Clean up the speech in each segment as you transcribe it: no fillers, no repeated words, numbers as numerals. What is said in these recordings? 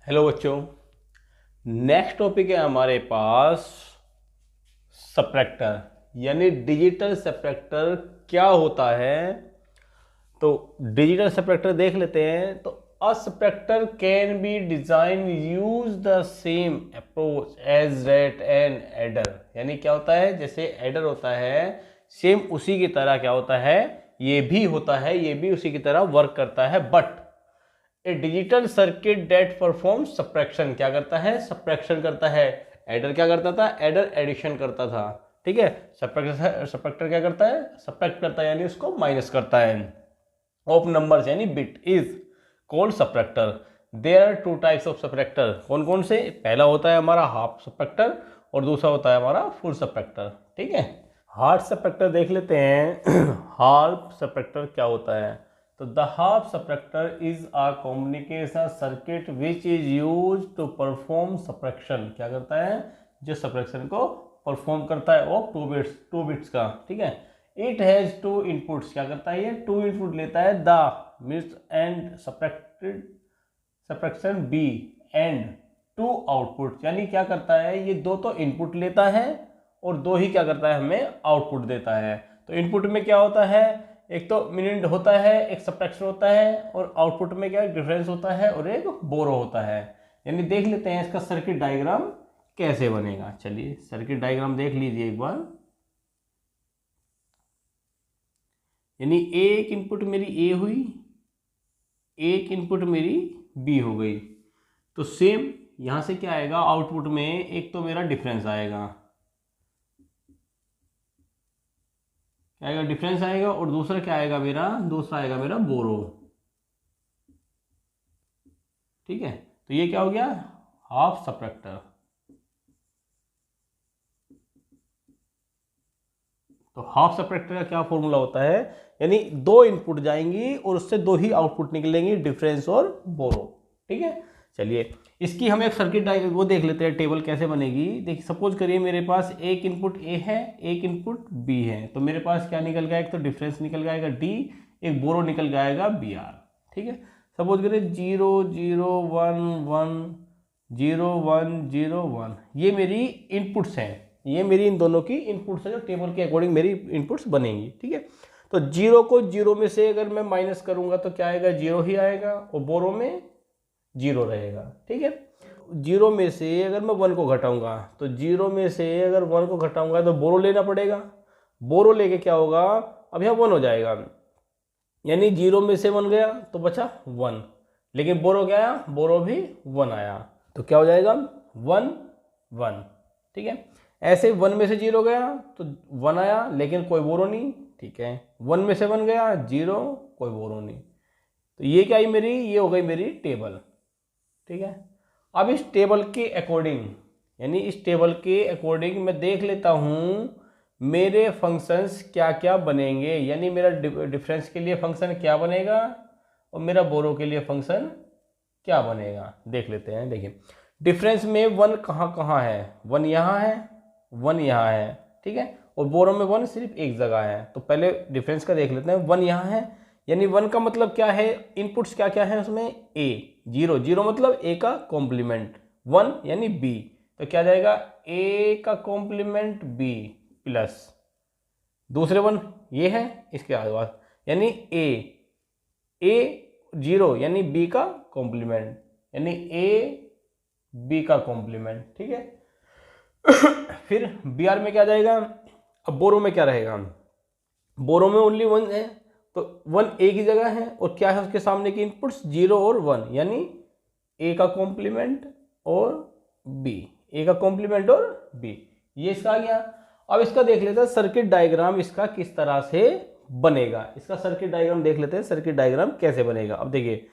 Hello बच्चों। Next topic है हमारे पास सब्ट्रैक्टर यानी डिजिटल सब्ट्रैक्टर क्या होता है। तो डिजिटल सब्ट्रैक्टर देख लेते हैं। तो a subtractor can be design use the same approach as rate and adder. यानी क्या होता है, जैसे एडर होता है सेम उसी की तरह क्या होता है, ये भी होता है, ये भी उसी की तरह वर्क करता है। But a digital circuit that perform subtraction क्या करता है, सब्ट्रैक्शन करता है। एडर क्या करता था, एडर एडिशन करता था। ठीक है, सब्ट्रैक्टर क्या करता है, सब्ट्रैक्ट करता है यानी उसको माइनस करता है ऑफ नंबर्स यानी bit is called subtractor. There are two types of subtractor. कौन कौन से, पहला होता है हमारा हाफ सब्ट्रैक्टर और दूसरा होता है हमारा फुल सब्ट्रैक्टर। ठीक है, हाफ सब्ट्रैक्टर देख लेते हैं। हाफ सब्ट्रैक्टर क्या होता है, तो the half subtractor is a communication circuit which is use to perform subtraction. क्या करता है, जो सब्ट्रैक्शन को परफॉर्म करता है ऑफ टू बिट्स का। ठीक है, इट हैज टू इनपुट्स। क्या करता है, ये टू इनपुट लेता है। The means and subtracted subtraction B and two output. यानी क्या करता है, ये दो तो इनपुट लेता है और दो ही क्या करता है, हमें आउटपुट देता है। तो इनपुट में क्या होता है, एक तो मिनिट होता है, एक सब्ट्रैक्शन होता है, और आउटपुट में क्या डिफरेंस होता है और एक बोरो होता है। यानी देख लेते हैं इसका सर्किट डायग्राम कैसे बनेगा। चलिए सर्किट डायग्राम देख लीजिए एक बार। यानी एक इनपुट मेरी ए हुई, एक इनपुट मेरी बी हो गई। तो सेम यहां से क्या आएगा, आउटपुट में एक तो मेरा डिफरेंस आएगा, क्या आएगा, डिफरेंस आएगा, और दूसरा क्या आएगा मेरा, दूसरा आएगा मेरा बोरो। ठीक है, तो ये क्या हो गया, हाफ सब्ट्रैक्टर। तो हाफ सब्ट्रैक्टर का क्या फॉर्मूला होता है, यानी दो इनपुट जाएंगी और उससे दो ही आउटपुट निकलेंगी, डिफरेंस और बोरो। ठीक है, चलिए इसकी हम एक सर्किट वो देख लेते हैं, टेबल कैसे बनेगी। देखिए सपोज करिए मेरे पास एक इनपुट ए है, एक इनपुट बी है। तो मेरे पास क्या निकल गया, एक तो डिफरेंस निकल जाएगा डी, एक बोरो निकल जाएगा बी आर। ठीक है, सपोज करिए 0 0 1 1 0 1 0 1, ये मेरी इनपुट्स हैं, ये मेरी इन दोनों की इनपुट्स है जो टेबल के अकॉर्डिंग मेरी इनपुट्स बनेंगी। ठीक है, तो जीरो को जीरो में से अगर मैं माइनस करूंगा तो क्या आएगा, जीरो ही आएगा, और बोरो में जीरो रहेगा। ठीक है, जीरो में से अगर मैं वन को घटाऊंगा, तो जीरो में से अगर वन को घटाऊंगा तो बोरो लेना पड़ेगा। बोरो लेके क्या होगा, अब यहाँ वन हो जाएगा, यानी जीरो में से वन गया तो बचा वन, लेकिन बोरो क्या आया, बोरो भी वन आया, तो क्या हो जाएगा, वन वन। ठीक है, ऐसे वन में से जीरो गया तो वन आया, लेकिन कोई बोरो नहीं। ठीक है, वन में से वन गया जीरो, कोई बोरो नहीं। तो ये क्या आई मेरी, ये हो गई मेरी टेबल। ठीक है, अब इस टेबल के अकॉर्डिंग, यानी इस टेबल के अकॉर्डिंग मैं देख लेता हूँ मेरे फंक्शंस क्या क्या बनेंगे। यानी मेरा डिफरेंस के लिए फंक्शन क्या बनेगा और मेरा बोरो के लिए फंक्शन क्या बनेगा, देख लेते हैं। देखिए डिफरेंस में वन कहाँ कहाँ है, वन यहाँ है, वन यहाँ है। ठीक है, और बोरो में वन सिर्फ एक जगह है। तो पहले डिफरेंस का देख लेते हैं, वन यहाँ है, यानी वन का मतलब क्या है, इनपुट्स क्या क्या है उसमें, ए, जीरो, जीरो मतलब ए का कॉम्प्लीमेंट, वन यानी बी, तो क्या जाएगा, ए का कॉम्प्लीमेंट बी प्लस दूसरे वन ये है इसके बाद, यानी ए जीरो यानी बी का कॉम्प्लीमेंट, यानी ए बी का कॉम्प्लीमेंट। ठीक है, फिर बी आर में क्या जाएगा, अब बोरो में क्या रहेगा, बोरो में ओनली वन है, तो वन ए की जगह है, और क्या है उसके सामने की इनपुट्स, जीरो और वन, यानी ए का कॉम्प्लीमेंट और बी, ए का कॉम्प्लीमेंट और बी, ये इसका आ गया। अब इसका देख लेते हैं सर्किट डायग्राम, इसका किस तरह से बनेगा। इसका सर्किट डायग्राम देख लेते हैं, सर्किट डायग्राम कैसे बनेगा। अब देखिए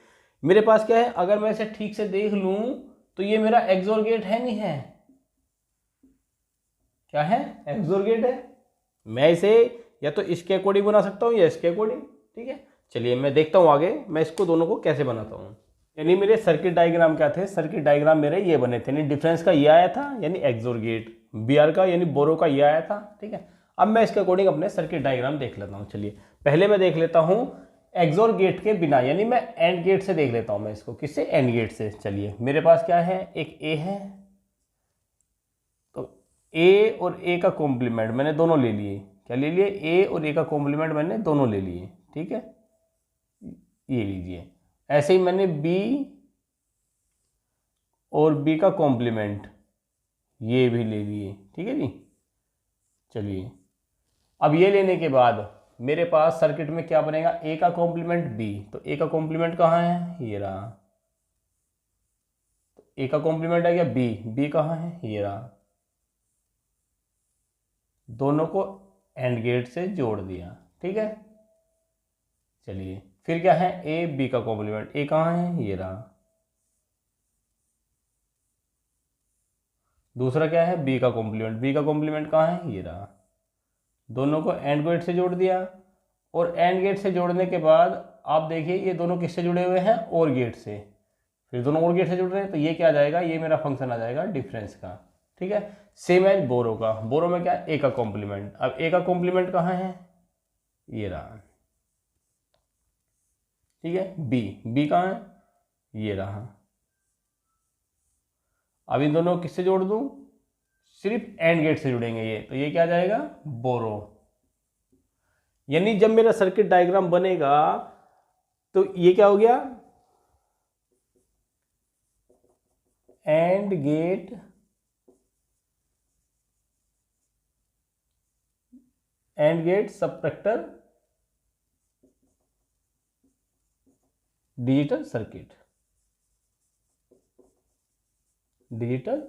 मेरे पास क्या है, अगर मैं इसे ठीक से देख लूं तो ये मेरा एक्सोर गेट है, नहीं है, क्या है, एक्सोर गेट है। मैं इसे या तो इसके अकॉर्डिंग बना सकता हूँ या इसके अकॉर्डिंग। ठीक है, चलिए मैं देखता हूँ आगे मैं इसको दोनों को कैसे बनाता हूँ। यानी मेरे सर्किट डायग्राम क्या थे, सर्किट डायग्राम मेरे ये बने थे, यानी डिफरेंस का ये आया था यानी एक्सोर गेट, बी आर का यानी बोरो का ये आया था। ठीक है, अब मैं इसके अकॉर्डिंग अपने सर्किट डायग्राम देख लेता हूँ। चलिए पहले मैं देख लेता हूँ एक्सोर गेट के बिना, यानी मैं एंड गेट से देख लेता हूं मैं इसको, किससे, एंड गेट से। चलिए मेरे पास क्या है, एक ए है, तो ए और ए का कॉम्प्लीमेंट मैंने दोनों ले लिए। क्या ले लिए, ए और ए का कॉम्प्लीमेंट मैंने दोनों ले लिए, ठीक है, ये लीजिए। ऐसे ही मैंने बी और बी का कॉम्प्लीमेंट ये भी ले लिए, ठीक है जी। चलिए अब ये लेने के बाद मेरे पास सर्किट में क्या बनेगा, ए का कॉम्प्लीमेंट बी, तो ए का कॉम्प्लीमेंट कहाँ है, ये रहा, तो ए का कॉम्प्लीमेंट आ गया बी, बी कहाँ है, ये रहा, दोनों को एंड गेट से जोड़ दिया, ठीक है। चलिए फिर क्या है, ए बी का कॉम्प्लीमेंट, ए कहाँ है, ये रहा, दूसरा क्या है, बी का कॉम्प्लीमेंट, बी का कॉम्प्लीमेंट कहाँ है, ये रहा, दोनों को एंड गेट से जोड़ दिया। और एंड गेट से जोड़ने के बाद आप देखिए ये दोनों किससे जुड़े हुए हैं, और गेट से, फिर दोनों और गेट से जुड़ रहे हैं, तो ये क्या आ जाएगा, ये मेरा फंक्शन आ जाएगा डिफरेंस का, ठीक है। सेम एज बोरो का, बोरो में क्या है, ए का कॉम्प्लीमेंट, अब ए का कॉम्प्लीमेंट कहाँ है, ये रहा, ठीक है, बी, बी कहाँ है, ये रहा। अब इन दोनों को किससे जोड़ दूं, सिर्फ एंड गेट से जुड़ेंगे ये, तो ये क्या आ जाएगा, बोरो। यानी जब मेरा सर्किट डायग्राम बनेगा तो ये क्या हो गया, and gate subtractor digital circuit, digital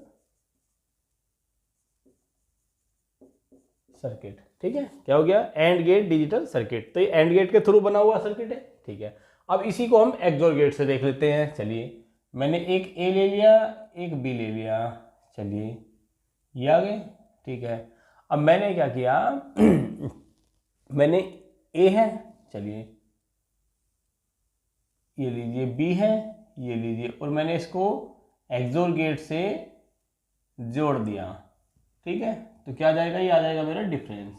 circuit, ठीक है। क्या हो गया, एंड गेट डिजिटल सर्किट, तो ये एंड गेट के थ्रू बना हुआ सर्किट है, ठीक है। अब इसी को हम एक्सोर गेट से देख लेते हैं। चलिए मैंने एक ए ले लिया, एक बी ले लिया, चलिए ये आ गए, ठीक है। अब मैंने क्या किया मैंने ए है, चलिए ये लीजिए, बी है, ये लीजिए, और मैंने इसको एक्सोर गेट से जोड़ दिया, ठीक है। तो क्या आ जाएगा, ये आ जाएगा मेरा डिफरेंस,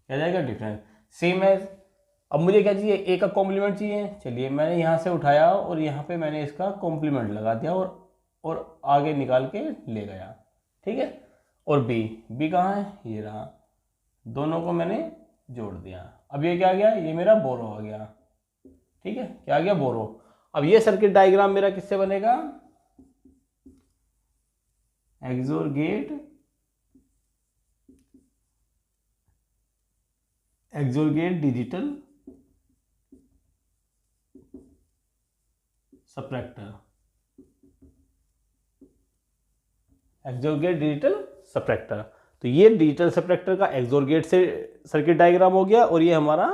क्या जाएगा, डिफरेंस। सेम है, अब मुझे क्या चाहिए, ए का कॉम्प्लीमेंट चाहिए। चलिए मैंने यहाँ से उठाया और यहाँ पे मैंने इसका कॉम्प्लीमेंट लगा दिया और आगे निकाल के ले गया, ठीक है। और बी, बी कहाँ है, ये रहा, दोनों को मैंने जोड़ दिया। अब ये क्या आ गया, ये मेरा बोरो आ गया, ठीक है, क्या आ गया, बोरो। अब ये सर्किट डायग्राम मेरा किससे बनेगा, XOR gate digital subtractor, XOR gate digital subtractor. तो ये डिजिटल सब्ट्रैक्टर का एक्सोर गेट से सर्किट डायग्राम हो गया, और ये हमारा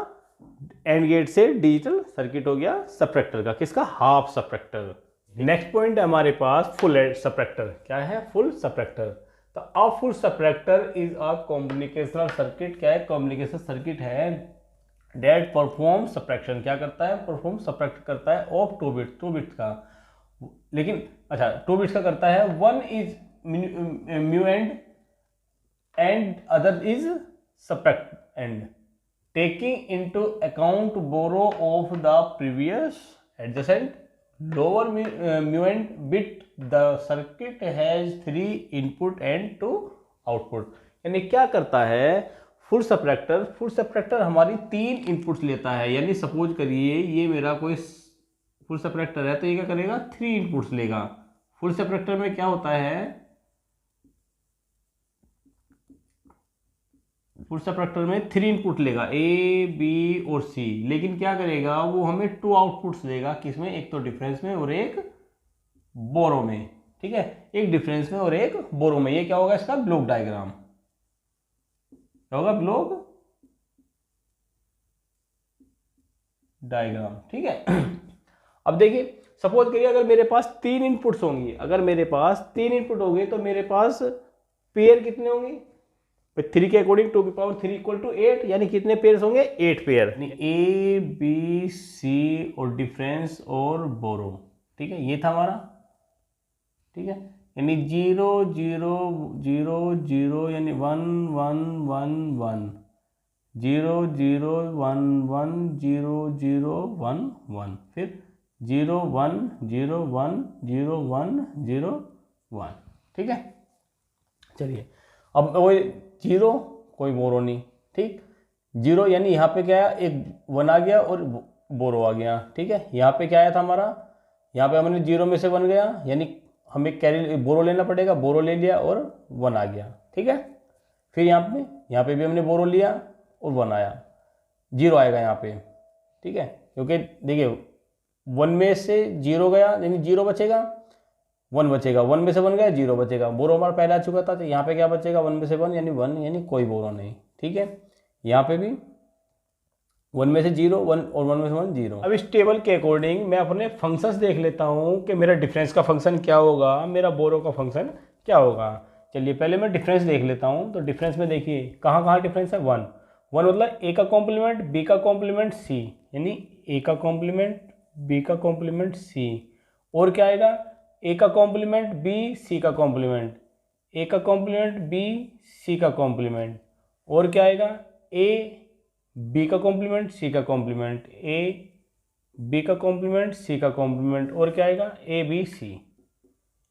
एंड गेट से डिजिटल सर्किट हो गया सब्ट्रैक्टर का, किसका, हाफ सब्ट्रैक्टर। नेक्स्ट पॉइंट है हमारे पास फुल सब्ट्रैक्टर। क्या है, फुल सब्ट्रैक्टर। तो a full subtractor is a combinational circuit. क्या है, कॉम्बिनेशन सर्किट है डेट परफॉर्म सब्ट्रैक्शन। क्या करता है, परफॉर्म सब्ट्रैक्ट करता है ऑफ 2 बिट्स का, लेकिन अच्छा 2 बिट्स का करता है, one is mu and other is subtract and, taking into account borrow of the previous adjacent lower muent bit, the circuit has 3 input and 2 output। यानी क्या करता है फुल सब्ट्रैक्टर हमारी 3 इनपुट्स लेता है। यानी सपोज करिए ये मेरा कोई फुल सब्ट्रैक्टर है, तो ये क्या करेगा, 3 इनपुट्स लेगा। फुल सब्ट्रैक्टर में क्या होता है, फुल सब्ट्रैक्टर में 3 इनपुट लेगा, ए बी और सी, लेकिन क्या करेगा वो हमें 2 आउटपुट्स देगा। किसमें, एक तो डिफरेंस में और एक बोरो में, ठीक है, एक डिफरेंस में और एक बोरो में। ये क्या होगा, इसका ब्लॉक डायग्राम, क्या होगा, ब्लॉक डायग्राम, ठीक है। अब देखिए सपोज करिए अगर मेरे पास 3 इनपुट्स होंगी, अगर मेरे पास 3 इनपुट होंगे तो मेरे पास पेयर कितने होंगे, 3 के अकॉर्डिंग 2 की पावर 3 इक्वल टू 8, यानी कितने पेयर होंगे, 8 पेयर। ए बी सी और डिफरेंस और बोरो, ठीक है, ये था हमारा, ठीक है। यानी 0 0 0 0 यानी 1 1 1 1, 0 0 1 1 0 0 1 1, फिर 0 1 0 1 0 1 0 1, ठीक है। चलिए अब वो 0 कोई बोरो नहीं, ठीक। 0 यानी यहाँ पे क्या है, एक 1 आ गया और बोरो आ गया, ठीक है। यहाँ पे क्या आया था हमारा, यहाँ पे हमने 0 में से 1 गया, यानी हमें कैरी बोरो लेना पड़ेगा, बोरो ले लिया और 1 आ गया, ठीक है। फिर यहाँ पे भी हमने बोरो लिया और 1 आया, 0 आएगा यहाँ पे, ठीक है। क्योंकि देखिए 1 में से 0 गया यानी 0 बचेगा, 1 बचेगा, 1 में से 1 गया, 0 बचेगा, बोरो हमारा पहले आ चुका था, तो यहाँ पे क्या बचेगा, 1 में से 1 यानी 1, यानी कोई बोरो नहीं, ठीक है। यहाँ पे भी 1 में से 0 1 और 1 में से 1 0। अब इस टेबल के अकॉर्डिंग मैं अपने फंक्शंस देख लेता हूँ कि मेरा डिफरेंस का फंक्शन क्या होगा, मेरा बोरो का फंक्शन क्या होगा। चलिए पहले मैं डिफरेंस देख लेता हूँ। तो डिफरेंस में देखिए कहाँ कहाँ डिफरेंस है, 1 1 मतलब ए का कॉम्प्लीमेंट बी का कॉम्प्लीमेंट सी, यानी ए का कॉम्प्लीमेंट बी का कॉम्प्लीमेंट सी, और क्या आएगा, ए का कॉम्प्लीमेंट बी सी का कॉम्प्लीमेंट, ए का कॉम्प्लीमेंट बी सी का कॉम्प्लीमेंट, और क्या आएगा, ए बी का कॉम्प्लीमेंट सी का कॉम्प्लीमेंट, ए बी का कॉम्प्लीमेंट सी का कॉम्प्लीमेंट, और क्या आएगा, A B C,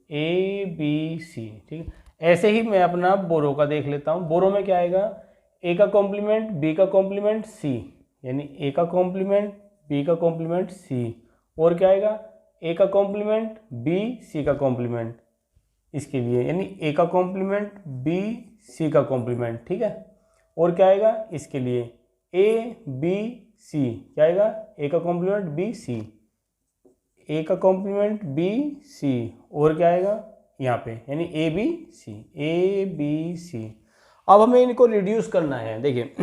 A B C, ठीक है। ऐसे ही मैं अपना बोरो का देख लेता हूँ। बोरो में क्या आएगा, ए का कॉम्प्लीमेंट बी का कॉम्प्लीमेंट सी, यानी ए का कॉम्प्लीमेंट बी का कॉम्प्लीमेंट सी, और क्या आएगा, ए का कॉम्प्लीमेंट बी सी का कॉम्प्लीमेंट, इसके लिए यानी ए का कॉम्प्लीमेंट बी सी का कॉम्प्लीमेंट, ठीक है। और क्या आएगा इसके लिए, ए बी सी, क्या आएगा, ए का कॉम्प्लीमेंट बी सी, ए का कॉम्प्लीमेंट बी सी, और क्या आएगा यहाँ पे, यानी A B C, A B C. अब हमें इनको रिड्यूस करना है। देखिए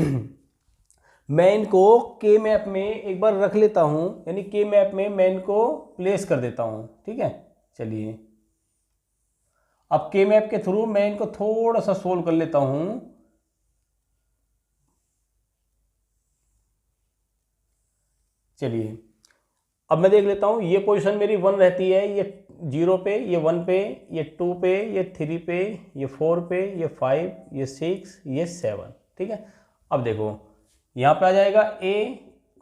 मैं इनको के मैप में एक बार रख लेता हूँ, यानी के मैप में मैं इनको प्लेस कर देता हूँ, ठीक है। चलिए अब के मैप के थ्रू मैं इनको थोड़ा सा सोल्व कर लेता हूँ। चलिए अब मैं देख लेता हूँ, ये पोजीशन मेरी 1 रहती है, ये 0 पे, ये 1 पे, ये 2 पे, ये 3 पे, ये 4 पे, ये 5, ये 6, ये 7, ठीक है। अब देखो यहाँ पे आ जाएगा ए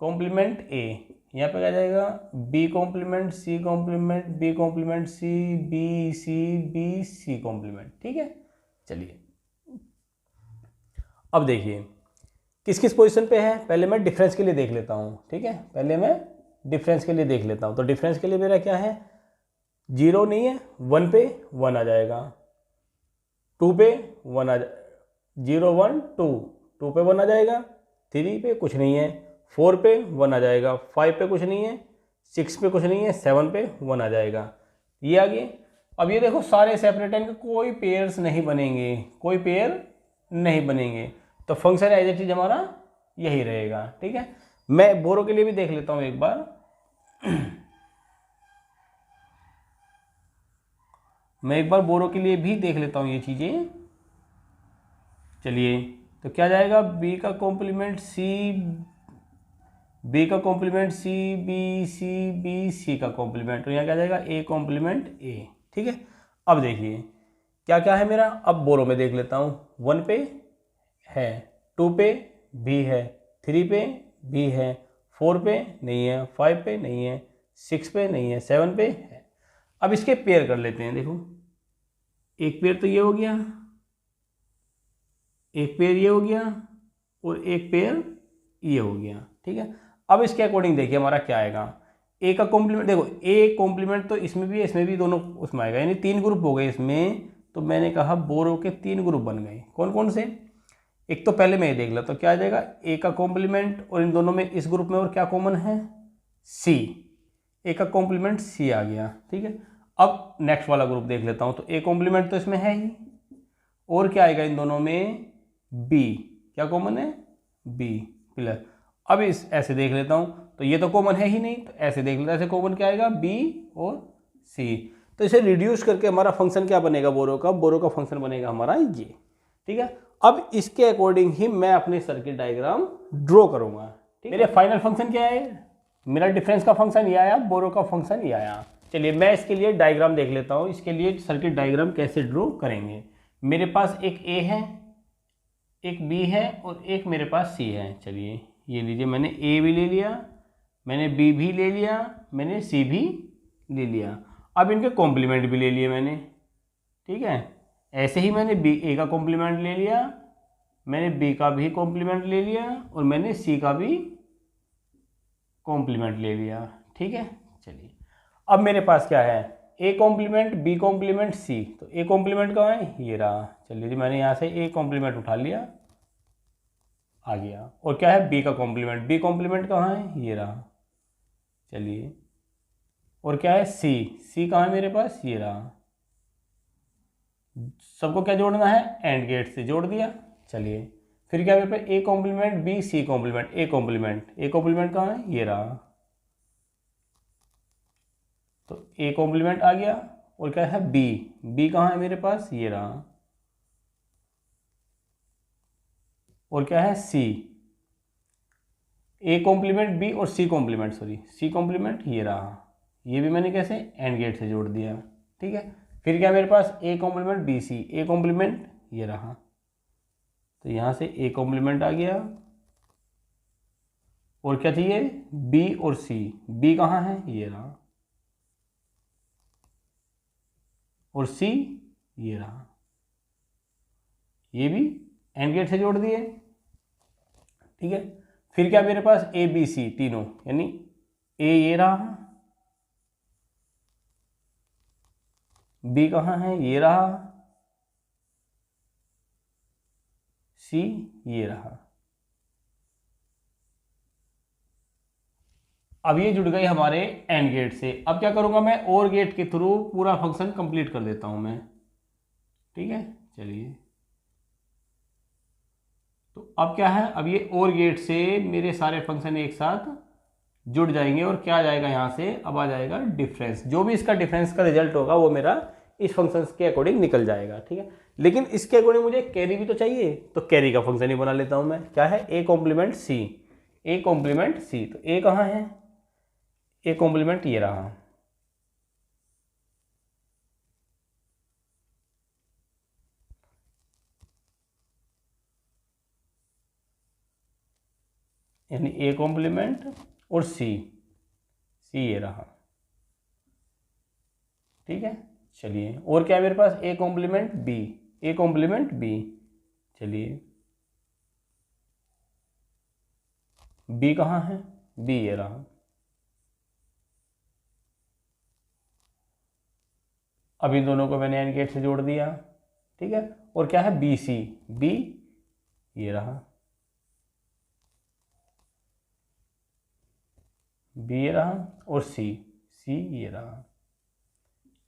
कॉम्प्लीमेंट ए, यहाँ पे आ जाएगा B complement C complement B complement C B C B C complement, ठीक है। चलिए अब देखिए किस किस पोजीशन पे है, पहले मैं डिफरेंस के लिए देख लेता हूँ, ठीक है। पहले मैं डिफरेंस के लिए देख लेता हूँ। तो डिफरेंस के लिए मेरा क्या है, 0 नहीं है, 1 पे 1 आ जाएगा, 2 पे 1 आ 0 1 2 2 पे 1 आ जाएगा, 3 पे कुछ नहीं है, 4 पे 1 आ जाएगा, 5 पे कुछ नहीं है, 6 पे कुछ नहीं है, 7 पे 1 आ जाएगा, ये आ गए। अब ये देखो सारे सेपरेट हैं, कोई पेयर्स नहीं बनेंगे, कोई पेयर नहीं बनेंगे, तो फंक्शन एज इट इज हमारा यही रहेगा, ठीक है। मैं बोरो के लिए भी देख लेता हूँ एक बार। मैं एक बार बोरो के लिए भी देख लेता हूँ ये चीज़ें। चलिए तो क्या जाएगा, बी का कॉम्प्लीमेंट सी, बी का complement C B C B C का कॉम्प्लीमेंट, तो यहाँ क्या जाएगा ए कॉम्प्लीमेंट ए, ठीक है। अब देखिए क्या क्या है मेरा, अब बोरो में देख लेता हूँ। 1 पे है, 2 पे भी है, 3 पे भी है, 4 पे नहीं है, 5 पे नहीं है, 6 पे नहीं है, 7 पे है। अब इसके पेयर कर लेते हैं। देखो एक पेयर तो ये हो गया, एक पेयर ये हो गया, और एक पेयर ये हो गया, ठीक है। अब इसके अकॉर्डिंग देखिए हमारा क्या आएगा, ए का कॉम्प्लीमेंट, देखो ए कॉम्प्लीमेंट तो इसमें भी है, इसमें भी, दोनों उसमें आएगा, यानी 3 ग्रुप हो गए इसमें। तो मैंने कहा बोरो के 3 ग्रुप बन गए, कौन कौन से, एक तो पहले मैं ये देख लेता, तो क्या आ जाएगा, ए का कॉम्प्लीमेंट, और इन दोनों में इस ग्रुप में और क्या कॉमन है, सी, ए का कॉम्प्लीमेंट सी आ गया, ठीक है। अब नेक्स्ट वाला ग्रुप देख लेता हूँ, तो ए कॉम्प्लीमेंट तो इसमें है ही, और क्या आएगा इन दोनों में, बी, क्या कॉमन है, बी प्लस। अब इस ऐसे देख लेता हूँ, तो ये तो कॉमन है ही नहीं, तो ऐसे देख लेता, ऐसे कॉमन क्या आएगा, बी और सी। तो इसे रिड्यूस करके हमारा फंक्शन क्या बनेगा, बोरो का फंक्शन बनेगा हमारा ये, ठीक है। अब इसके अकॉर्डिंग ही मैं अपने सर्किट डायग्राम ड्रॉ करूंगा, ठीक है। मेरे फाइनल फंक्शन क्या है, मेरा डिफरेंस का फंक्शन ये आया, बोरो का फंक्शन ये आया। चलिए मैं इसके लिए डायग्राम देख लेता हूँ, इसके लिए सर्किट डायग्राम कैसे ड्रॉ करेंगे। मेरे पास एक ए है, एक बी है और एक मेरे पास सी है। चलिए ये लीजिए, मैंने ए भी ले लिया, मैंने बी भी ले लिया, मैंने सी भी ले लिया। अब इनके कॉम्प्लीमेंट भी ले लिए मैंने, ठीक है। ऐसे ही मैंने बी ए का कॉम्प्लीमेंट ले लिया, मैंने बी का भी कॉम्प्लीमेंट ले लिया और मैंने सी का भी कॉम्प्लीमेंट ले लिया, ठीक है। चलिए अब मेरे पास क्या है, ए कॉम्प्लीमेंट, बी कॉम्प्लीमेंट, सी। तो ए कॉम्प्लीमेंट कहाँ है, ये रहा। चलिए जी, मैंने यहाँ से ए कॉम्प्लीमेंट उठा लिया, आ गया। और क्या है, बी का कॉम्प्लीमेंट, बी कॉम्प्लीमेंट कहाँ है, ये रहा। चलिए, और क्या है, सी, सी कहाँ है मेरे पास, ये रहा। सबको क्या जोड़ना है, एंड गेट से जोड़ दिया। चलिए फिर क्या मेरे पास, A complement B C complement, A complement, A complement कहाँ है, ये रहा। तो ए कॉम्प्लीमेंट आ गया। और क्या है, बी, बी कहाँ है मेरे पास, ये रहा। और क्या है, सी, ए कॉम्प्लीमेंट बी और C complement, sorry C complement, ये रहा। ये भी मैंने कैसे, एंड गेट से जोड़ दिया, ठीक है। फिर क्या मेरे पास, A complement B C, A complement, ये रहा। तो यहाँ से ए कॉम्प्लीमेंट आ गया। और क्या चाहिए, बी और सी, बी कहाँ है, ये रहा। और सी, ये रहा। ये भी एंड गेट से जोड़ दिए, ठीक है। फिर क्या मेरे पास, ए बी सी तीनों, यानी ए ये रहा, बी कहाँ है, ये रहा, सी ये रहा। अब ये जुड़ गई हमारे एंड गेट से। अब क्या करूंगा मैं, और गेट के थ्रू पूरा फंक्शन कंप्लीट कर देता हूं मैं, ठीक है। चलिए, तो अब क्या है, अब ये और गेट से मेरे सारे फंक्शन एक साथ जुड़ जाएंगे। और क्या आ जाएगा यहाँ से, अब आ जाएगा डिफरेंस। जो भी इसका डिफरेंस का रिजल्ट होगा वो मेरा इस फंक्शन के अकॉर्डिंग निकल जाएगा, ठीक है। लेकिन इसके अकॉर्डिंग मुझे कैरी भी तो चाहिए, तो कैरी का फंक्शन ही बना लेता हूं मैं। क्या है, A complement C, A complement सी। तो ए कहाँ है, ए कॉम्प्लीमेंट ये रहा। यानी ए कॉम्प्लीमेंट और सी, सी ये रहा, ठीक है। चलिए, और क्या है मेरे पास, A complement B, A complement B. चलिए, बी कहाँ है, बी ये रहा। अब इन दोनों को मैंने एंड गेट से जोड़ दिया, ठीक है। और क्या है, बी सी, बी ये रहा, बी ये रहा, और सी, सी ये रहा।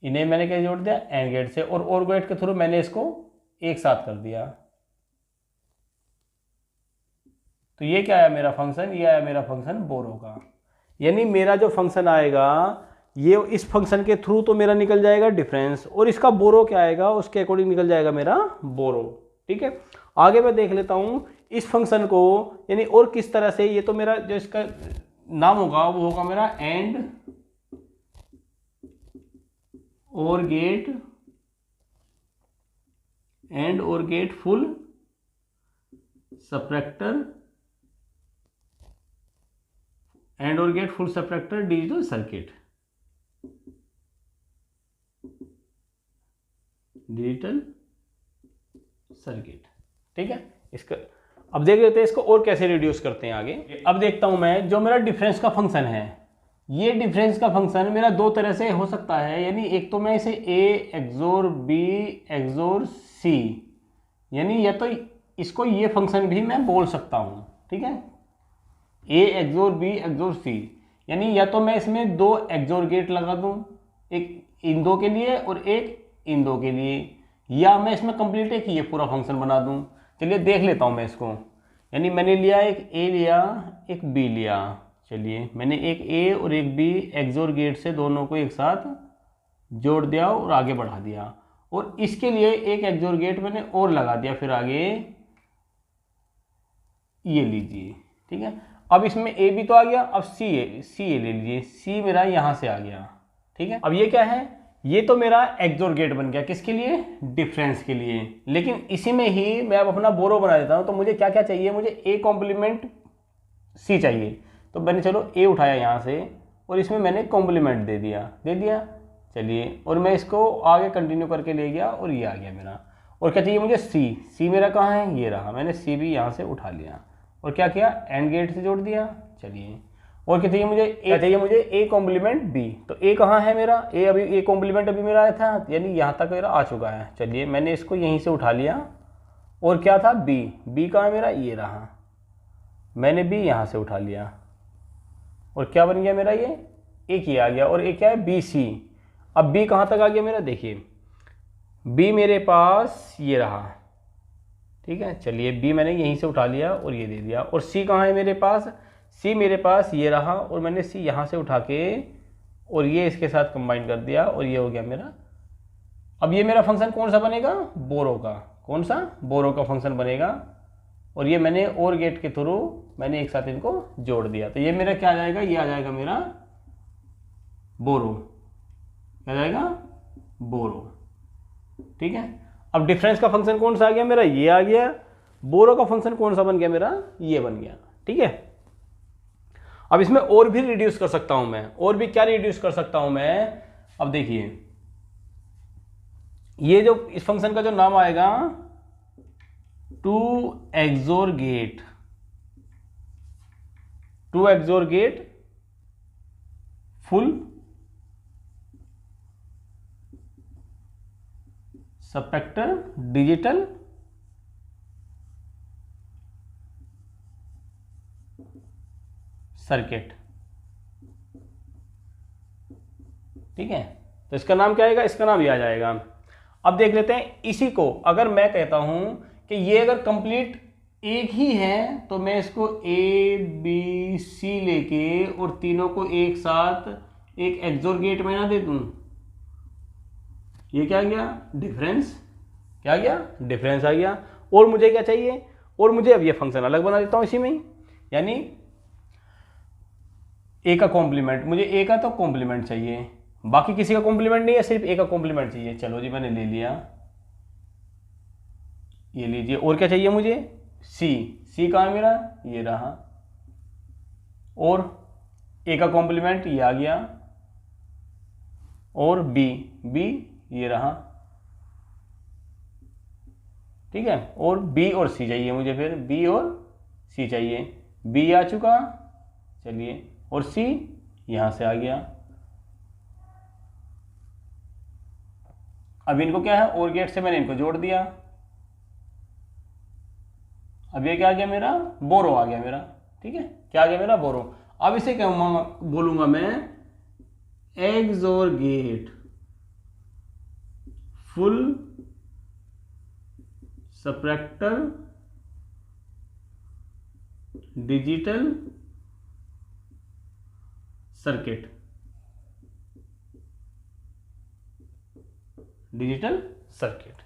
इन्हें मैंने क्या जोड़ दिया, एंड गेट से। और गेट के थ्रू मैंने इसको एक साथ कर दिया। तो ये क्या आया मेरा फंक्शन, ये आया मेरा फंक्शन बोरो का। यानी मेरा जो फंक्शन आएगा ये इस फंक्शन के थ्रू तो मेरा निकल जाएगा डिफरेंस, और इसका बोरो क्या आएगा उसके अकॉर्डिंग निकल जाएगा मेरा बोरो, ठीक है। आगे मैं देख लेता हूं इस फंक्शन को, यानी और किस तरह से। ये तो मेरा जो इसका नाम होगा वो होगा मेरा एंड और गेट, एंड और गेट फुल सबट्रैक्टर, एंड और gate full subtractor digital circuit, digital circuit, ठीक है। इसका अब देख लेते हैं इसको और कैसे रिड्यूस करते हैं आगे। अब देखता हूं मैं जो मेरा डिफरेंस का फंक्शन है, ये डिफरेंस का फंक्शन मेरा दो तरह से हो सकता है। यानी एक तो मैं इसे ए एक्सोर बी एक्सोर सी, यानी या तो इसको ये फंक्शन भी मैं बोल सकता हूं, ठीक है। ए एक्सोर बी एक्सोर सी, यानी या तो मैं इसमें दो एक्सोर गेट लगा दूं, एक इन दो के लिए और एक इन दो के लिए, या मैं इसमें कंप्लीट एक ये पूरा फंक्शन बना दूं। चलिए देख लेता हूं मैं इसको। यानी मैंने लिया एक ए लिया, एक बी लिया। चलिए, मैंने एक ए और एक बी एक्सोर गेट से दोनों को एक साथ जोड़ दिया और आगे बढ़ा दिया। और इसके लिए एक एक्सोर गेट मैंने और लगा दिया फिर आगे, ये लीजिए, ठीक है। अब इसमें ए भी तो आ गया, अब सी ए ले लीजिए, सी मेरा यहां से आ गया, ठीक है। अब ये क्या है, ये तो मेरा एक्सोर गेट बन गया, किसके लिए? डिफरेंस के लिए। लेकिन इसी में ही मैं अब अपना बोरो बना देता हूँ। तो मुझे क्या क्या चाहिए? मुझे ए कॉम्प्लीमेंट सी चाहिए। तो मैंने चलो ए उठाया यहाँ से और इसमें मैंने कॉम्प्लीमेंट दे दिया। चलिए, और मैं इसको आगे कंटिन्यू करके ले गया और ये आ गया मेरा। और क्या चाहिए मुझे? सी मेरा कहाँ है? ये रहा। मैंने सी भी यहाँ से उठा लिया और क्या किया? एंड गेट से जोड़ दिया। चलिए, और क्या चाहिए मुझे? ए चाहिए मुझे, ए कॉम्प्लीमेंट बी। तो ए कहाँ है मेरा? ए अभी ए कॉम्प्लीमेंट अभी मेरा आया था, यानी यहाँ तक मेरा आ चुका है। चलिए, मैंने इसको यहीं से उठा लिया और क्या था? बी कहाँ है मेरा? ये रहा। मैंने बी यहाँ से उठा लिया और क्या बन गया मेरा? ये एक ही आ गया। और एक क्या है? B C. अब बी कहाँ तक आ गया मेरा? देखिए, बी मेरे पास ये रहा, ठीक है। चलिए, बी मैंने यहीं से उठा लिया और ये दे दिया। और सी कहाँ है मेरे पास? सी मेरे पास ये रहा और मैंने सी यहाँ से उठा के और ये इसके साथ कंबाइन कर दिया और ये हो गया मेरा। अब ये मेरा फंक्शन कौन सा बनेगा? बोरो का। कौन सा? बोरो का फंक्शन बनेगा। और ये मैंने और गेट के थ्रू मैंने एक साथ इनको जोड़ दिया। तो ये मेरा क्या आ जाएगा? ये आ जाएगा मेरा बोरो। क्या आ जाएगा? बोरो। ठीक है। अब डिफरेंस का फंक्शन कौन सा आ गया मेरा? ये आ गया। बोरो का फंक्शन कौन सा बन गया मेरा? ये बन गया। ठीक है। अब इसमें और भी रिड्यूस कर सकता हूं मैं। और भी क्या रिड्यूस कर सकता हूं मैं? अब देखिए, ये जो इस फंक्शन का जो नाम आएगा two XOR gate full subtractor digital circuit. ठीक है। तो इसका नाम क्या आएगा? इसका नाम ये आ जाएगा। अब देख लेते हैं इसी को। अगर मैं कहता हूं कि ये अगर कंप्लीट एक ही है तो मैं इसको ए बी सी लेके और तीनों को एक साथ एक एक्सोर गेट में ना दे दूं, ये क्या आ गया? डिफरेंस। क्या आ गया? डिफरेंस आ गया। और मुझे क्या चाहिए? और मुझे अब ये फंक्शन अलग बना देता हूं इसी में ही, यानी ए का कॉम्प्लीमेंट। मुझे ए का तो कॉम्प्लीमेंट चाहिए, बाकी किसी का कॉम्प्लीमेंट नहीं है, सिर्फ ए का कॉम्प्लीमेंट चाहिए। चलो जी, मैंने ले लिया, ये लीजिए। और क्या चाहिए मुझे? सी कहाँ है मेरा? ये रहा। और ए का कॉम्प्लीमेंट ये आ गया। और बी ये रहा। ठीक है। और बी और सी चाहिए मुझे, फिर बी और सी चाहिए। बी आ चुका। चलिए, और सी यहां से आ गया। अब इनको क्या है? और गेट से मैंने इनको जोड़ दिया। अब ये क्या आ गया मेरा? बोरो आ गया मेरा। ठीक है। क्या आ गया मेरा? बोरो। अब इसे क्या बोलूंगा मैं? XOR gate full subtractor digital circuit. Digital circuit.